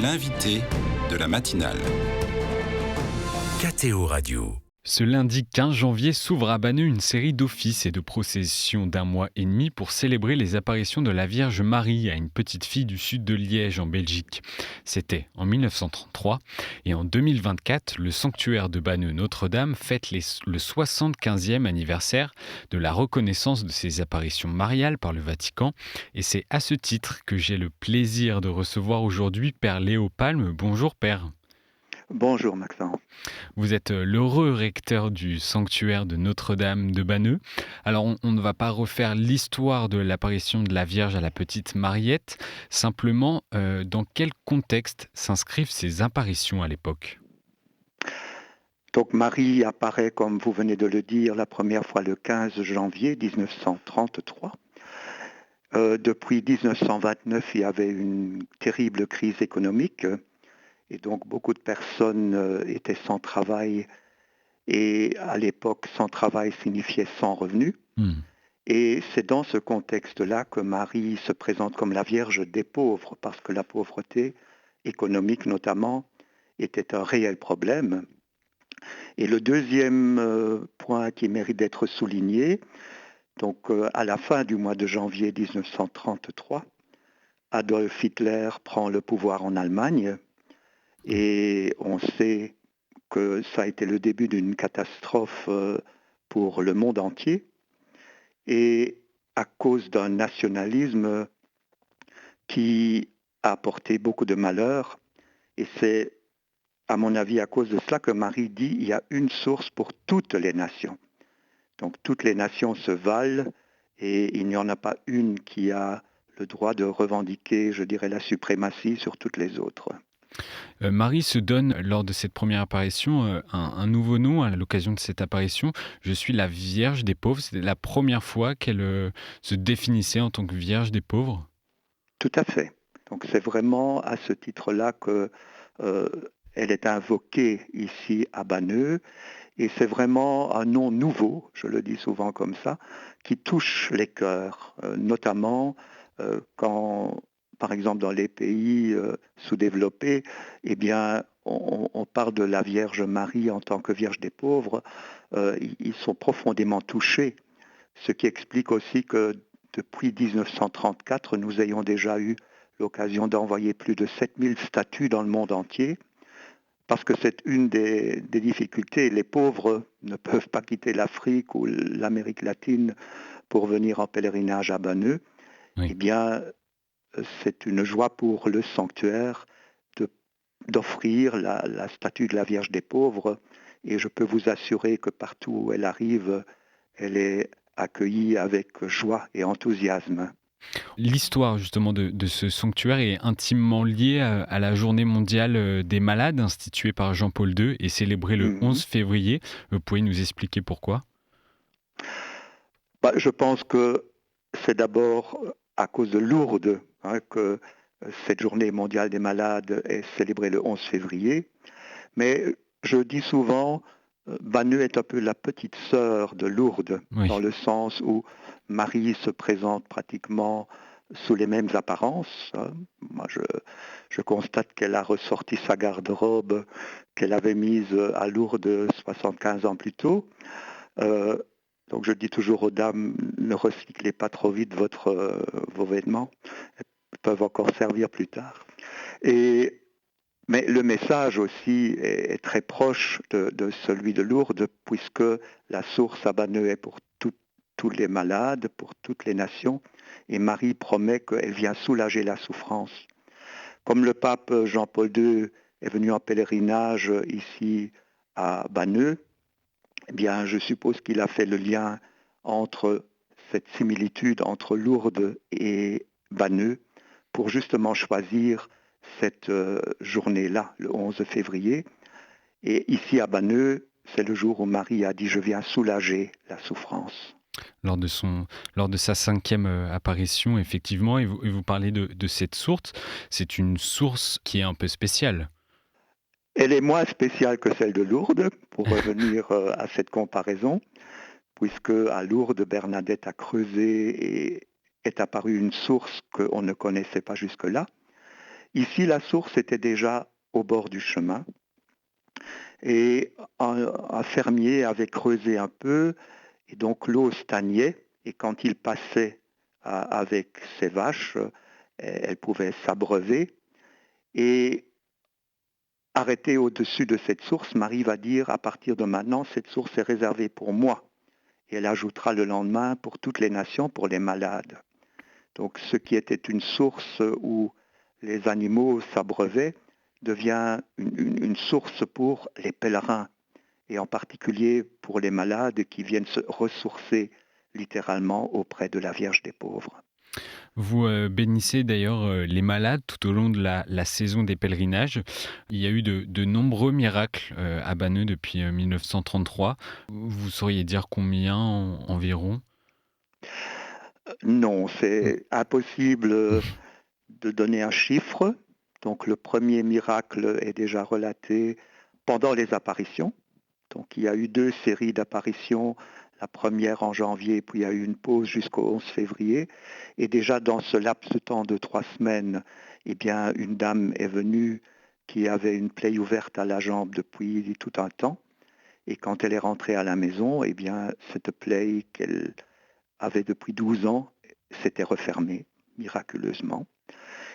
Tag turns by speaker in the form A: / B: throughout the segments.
A: L'invité de la matinale.
B: KTO Radio.
C: Ce lundi 15 janvier s'ouvre à Banneux une série d'offices et de processions d'un mois et demi pour célébrer les apparitions de la Vierge Marie à une petite fille du sud de Liège en Belgique. C'était en 1933 et en 2024, le sanctuaire de Banneux Notre-Dame fête le 75e anniversaire de la reconnaissance de ces apparitions mariales par le Vatican. Et c'est à ce titre que j'ai le plaisir de recevoir aujourd'hui Père Léo Palme. Bonjour Père.
D: Bonjour Maxence.
C: Vous êtes l'heureux recteur du sanctuaire de Notre-Dame de Banneux. Alors on ne va pas refaire l'histoire de l'apparition de la Vierge à la petite Mariette. Simplement, dans quel contexte s'inscrivent ces apparitions à l'époque ?
D: Donc Marie apparaît, comme vous venez de le dire, la première fois le 15 janvier 1933. Depuis 1929, il y avait une terrible crise économique. Et donc beaucoup de personnes étaient sans travail. Et à l'époque, sans travail signifiait sans revenu. Et c'est dans ce contexte-là que Marie se présente comme la Vierge des pauvres, parce que la pauvreté économique notamment était un réel problème. Et le deuxième point qui mérite d'être souligné, donc à la fin du mois de janvier 1933, Adolf Hitler prend le pouvoir en Allemagne. Et on sait que ça a été le début d'une catastrophe pour le monde entier. Et à cause d'un nationalisme qui a apporté beaucoup de malheur. Et c'est, à mon avis, à cause de cela que Marie dit qu'il y a une source pour toutes les nations. Donc toutes les nations se valent et il n'y en a pas une qui a le droit de revendiquer, je dirais, la suprématie sur toutes les autres.
C: Marie se donne, lors de cette première apparition, un nouveau nom à l'occasion de cette apparition. Je suis la Vierge des pauvres. C'était la première fois qu'elle se définissait en tant que Vierge des pauvres.
D: Tout à fait. Donc c'est vraiment à ce titre-là qu'elle est invoquée ici à Banneux. Et c'est vraiment un nom nouveau, je le dis souvent comme ça, qui touche les cœurs, notamment quand... Par exemple, dans les pays sous-développés, eh bien, on parle de la Vierge Marie en tant que Vierge des pauvres. Ils sont profondément touchés, ce qui explique aussi que depuis 1934, nous ayons déjà eu l'occasion d'envoyer plus de 7000 statues dans le monde entier, parce que c'est une des difficultés. Les pauvres ne peuvent pas quitter l'Afrique ou l'Amérique latine pour venir en pèlerinage à Banneux.
C: Oui.
D: Eh bien, c'est une joie pour le sanctuaire d'offrir la statue de la Vierge des pauvres. Et je peux vous assurer que partout où elle arrive, elle est accueillie avec joie et enthousiasme.
C: L'histoire justement de ce sanctuaire est intimement liée à la journée mondiale des malades instituée par Jean-Paul II et célébrée le 11 février. Vous pouvez nous expliquer pourquoi ?
D: Je pense que c'est d'abord à cause de Lourdes que cette journée mondiale des malades est célébrée le 11 février. Mais je dis souvent, Banneux est un peu la petite sœur de Lourdes, oui, dans le sens où Marie se présente pratiquement sous les mêmes apparences. Moi, je constate qu'elle a ressorti sa garde-robe qu'elle avait mise à Lourdes 75 ans plus tôt. Donc je dis toujours aux dames, ne recyclez pas trop vite vos vêtements, ils peuvent encore servir plus tard. Mais le message aussi est très proche de celui de Lourdes, puisque la source à Banneux est pour tous les malades, pour toutes les nations, et Marie promet qu'elle vient soulager la souffrance. Comme le pape Jean-Paul II est venu en pèlerinage ici à Banneux, eh bien, je suppose qu'il a fait le lien entre cette similitude entre Lourdes et Banneux pour justement choisir cette journée-là, le 11 février. Et ici à Banneux, c'est le jour où Marie a dit « Je viens soulager la souffrance ».
C: Lors de sa 5e apparition, effectivement, et vous parlez de cette source, c'est une source qui est un peu spéciale.
D: Elle est moins spéciale que celle de Lourdes, pour revenir à cette comparaison, puisque à Lourdes, Bernadette a creusé et est apparue une source qu'on ne connaissait pas jusque-là. Ici, la source était déjà au bord du chemin et un fermier avait creusé un peu et donc l'eau stagnait et quand il passait avec ses vaches, elles pouvaient s'abreuver et arrêté au-dessus de cette source, Marie va dire à partir de maintenant, cette source est réservée pour moi. Et elle ajoutera le lendemain pour toutes les nations, pour les malades. Donc ce qui était une source où les animaux s'abreuvaient devient une source pour les pèlerins et en particulier pour les malades qui viennent se ressourcer littéralement auprès de la Vierge des pauvres.
C: Vous bénissez d'ailleurs les malades tout au long de la saison des pèlerinages. Il y a eu de nombreux miracles à Banneux depuis 1933. Vous sauriez dire combien environ?
D: Non,
C: Mm.
D: c'est impossible de donner un chiffre. Donc le premier miracle est déjà relaté pendant les apparitions. Donc il y a eu 2 séries d'apparitions, la première en janvier, puis il y a eu une pause jusqu'au 11 février. Et déjà dans ce laps de temps de 3 semaines, eh bien, une dame est venue qui avait une plaie ouverte à la jambe depuis tout un temps. Et quand elle est rentrée à la maison, eh bien, cette plaie qu'elle avait depuis 12 ans s'était refermée miraculeusement.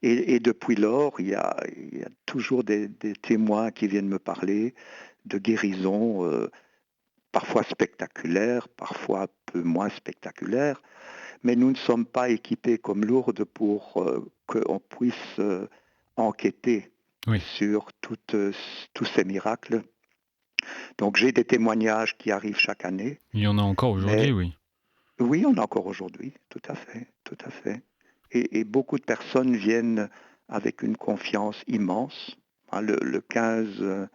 D: Et depuis lors, il y a toujours des témoins qui viennent me parler de guérisons, parfois spectaculaires, parfois peu moins spectaculaires, mais nous ne sommes pas équipés comme Lourdes pour qu'on puisse enquêter
C: Oui,
D: sur tous ces miracles. Donc j'ai des témoignages qui arrivent chaque année,
C: il y en a encore aujourd'hui,
D: mais
C: oui.
D: oui, on a encore aujourd'hui, tout à fait, tout à fait. Et beaucoup de personnes viennent avec une confiance immense. Hein, le 15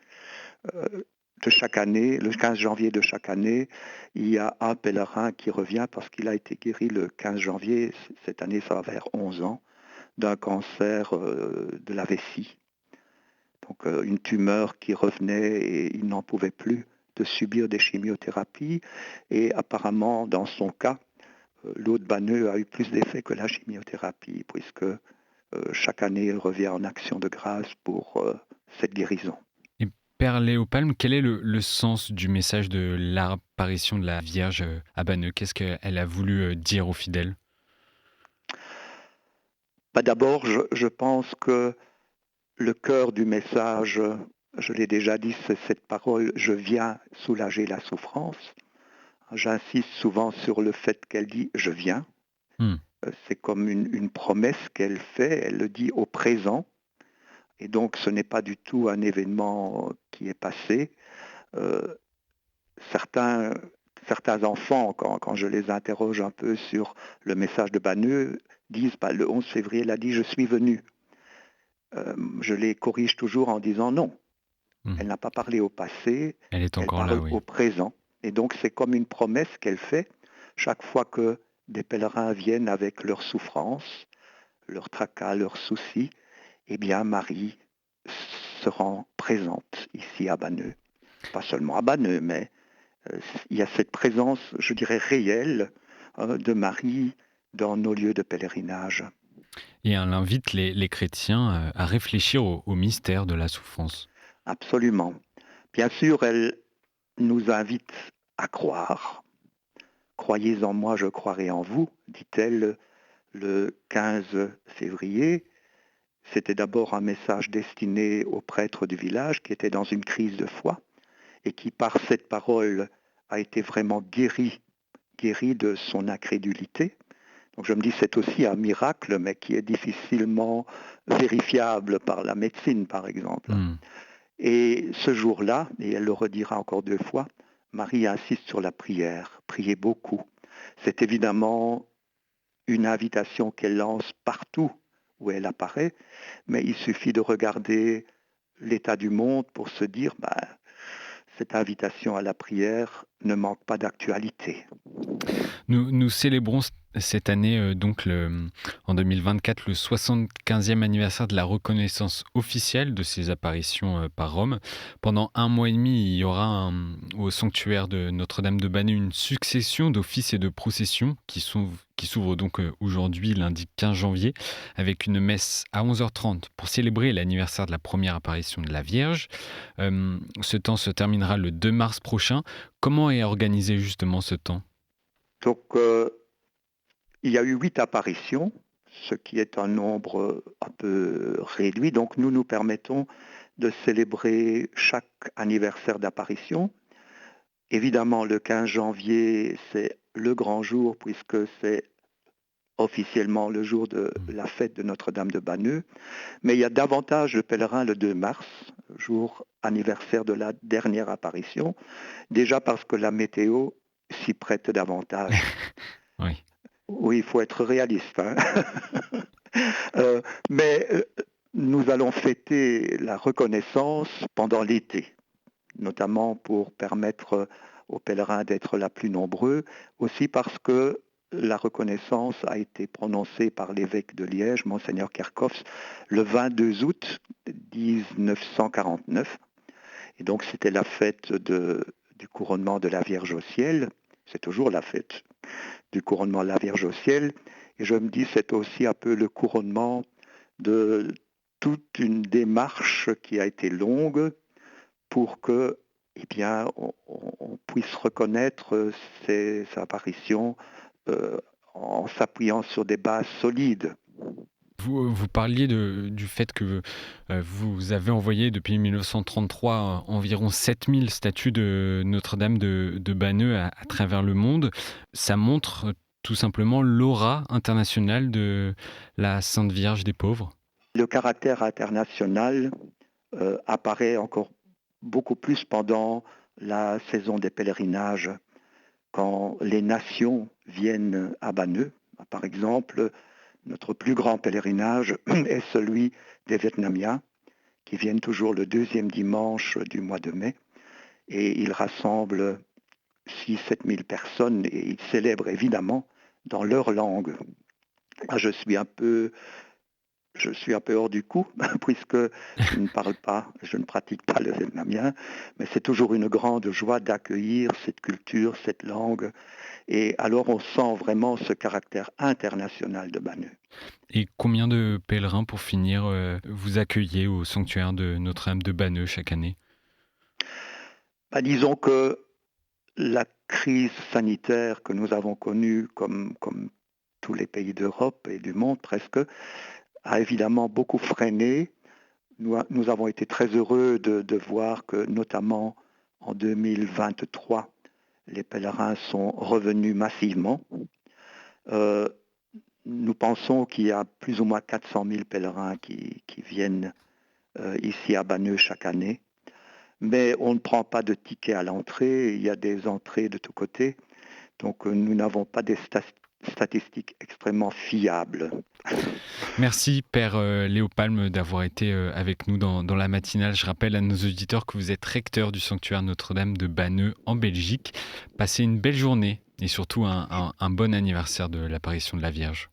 D: de chaque année, le 15 janvier de chaque année, il y a un pèlerin qui revient parce qu'il a été guéri le 15 janvier, cette année ça va vers 11 ans, d'un cancer de la vessie. Donc une tumeur qui revenait et il n'en pouvait plus de subir des chimiothérapies. Et apparemment, dans son cas, l'eau de Banneux a eu plus d'effet que la chimiothérapie, puisque chaque année, elle revient en action de grâce pour cette guérison.
C: Et Père Léopalme, quel est le sens du message de l'apparition de la Vierge à Banneux? Qu'est-ce qu'elle a voulu dire aux fidèles?
D: D'abord, je pense que le cœur du message, je l'ai déjà dit, c'est cette parole « je viens soulager la souffrance ». J'insiste souvent sur le fait qu'elle dit « je viens ».
C: Hmm.
D: C'est comme une promesse qu'elle fait, elle le dit au présent. Et donc ce n'est pas du tout un événement qui est passé. Euh, certains, certains enfants, quand je les interroge un peu sur le message de Banneux, disent le 11 février, elle a dit « je suis venu ». Je les corrige toujours en disant non.
C: Hmm.
D: Elle n'a pas parlé au passé,
C: Elle est
D: elle
C: encore là,
D: parle
C: oui.
D: au présent. Et donc c'est comme une promesse qu'elle fait chaque fois que des pèlerins viennent avec leurs souffrances, leurs tracas, leurs soucis. Eh bien Marie se rend présente ici à Banneux. Pas seulement à Banneux, mais il y a cette présence, je dirais, réelle de Marie dans nos lieux de pèlerinage.
C: Et elle invite les chrétiens à réfléchir au mystère de la souffrance.
D: Absolument. Bien sûr, elle nous invite à croire. Croyez en moi, je croirai en vous, dit-elle le 15 février. C'était d'abord un message destiné aux prêtres du village qui étaient dans une crise de foi et qui, par cette parole, a été vraiment guéri de son incrédulité. Donc je me dis c'est aussi un miracle, mais qui est difficilement vérifiable par la médecine, par exemple.
C: Hmm.
D: Et ce jour-là, et elle le redira encore 2 fois, Marie insiste sur la prière, priez beaucoup. C'est évidemment une invitation qu'elle lance partout où elle apparaît, mais il suffit de regarder l'état du monde pour se dire, cette invitation à la prière ne manque pas d'actualité.
C: Nous célébrons cette année, en 2024, le 75e anniversaire de la reconnaissance officielle de ces apparitions par Rome. Pendant 1 mois et demi, il y aura au sanctuaire de Notre-Dame de Banneux une succession d'offices et de processions qui qui s'ouvre donc aujourd'hui, lundi 15 janvier, avec une messe à 11h30 pour célébrer l'anniversaire de la première apparition de la Vierge. Ce temps se terminera le 2 mars prochain. Comment est organisé justement ce temps ?
D: Donc, il y a eu 8 apparitions, ce qui est un nombre un peu réduit. Donc, nous permettons de célébrer chaque anniversaire d'apparition. Évidemment, le 15 janvier, c'est le grand jour puisque c'est officiellement le jour de la fête de Notre-Dame de Banneux. Mais il y a davantage de pèlerins le 2 mars, jour anniversaire de la dernière apparition, déjà parce que la météo s'y prête davantage.
C: Oui.
D: Oui, il faut être réaliste. Hein. Mais nous allons fêter la reconnaissance pendant l'été, notamment pour permettre aux pèlerins d'être là plus nombreux, aussi parce que la reconnaissance a été prononcée par l'évêque de Liège, Monseigneur Kerkhoffs, le 22 août 1949. Et donc c'était la fête du couronnement de la Vierge au ciel. C'est toujours la fête du couronnement de la Vierge au ciel. Et je me dis, c'est aussi un peu le couronnement de toute une démarche qui a été longue pour que, eh bien, on puisse reconnaître ces apparitions en s'appuyant sur des bases solides.
C: Vous parliez du fait que vous avez envoyé depuis 1933 environ 7000 statues de Notre-Dame de Banneux à travers le monde. Ça montre tout simplement l'aura internationale de la Sainte Vierge des pauvres.
D: Le caractère international apparaît encore beaucoup plus pendant la saison des pèlerinages, quand les nations viennent à Banneux. Par exemple, notre plus grand pèlerinage est celui des Vietnamiens, qui viennent toujours le 2e dimanche du mois de mai. Et ils rassemblent 6-7 000 personnes et ils célèbrent évidemment dans leur langue. Je suis un peu hors du coup, puisque je ne parle pas, je ne pratique pas le vietnamien, mais c'est toujours une grande joie d'accueillir cette culture, cette langue. Et alors on sent vraiment ce caractère international de Banneux.
C: Et combien de pèlerins, pour finir, vous accueillez au sanctuaire de Notre-Dame de Banneux chaque année ?
D: Disons que la crise sanitaire que nous avons connue, comme tous les pays d'Europe et du monde presque, a évidemment beaucoup freiné. Nous avons été très heureux de voir que, notamment en 2023, les pèlerins sont revenus massivement. Nous pensons qu'il y a plus ou moins 400 000 pèlerins qui viennent ici à Banneux chaque année. Mais on ne prend pas de ticket à l'entrée, il y a des entrées de tous côtés. Donc nous n'avons pas des statistiques extrêmement fiables.
C: Merci Père Léo Palme d'avoir été avec nous dans la matinale. Je rappelle à nos auditeurs que vous êtes recteur du sanctuaire Notre-Dame de Banneux en Belgique. Passez une belle journée et surtout un bon anniversaire de l'apparition de la Vierge.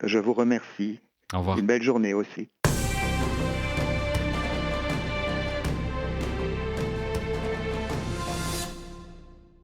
D: Je vous remercie.
C: Au revoir.
D: Une belle journée aussi.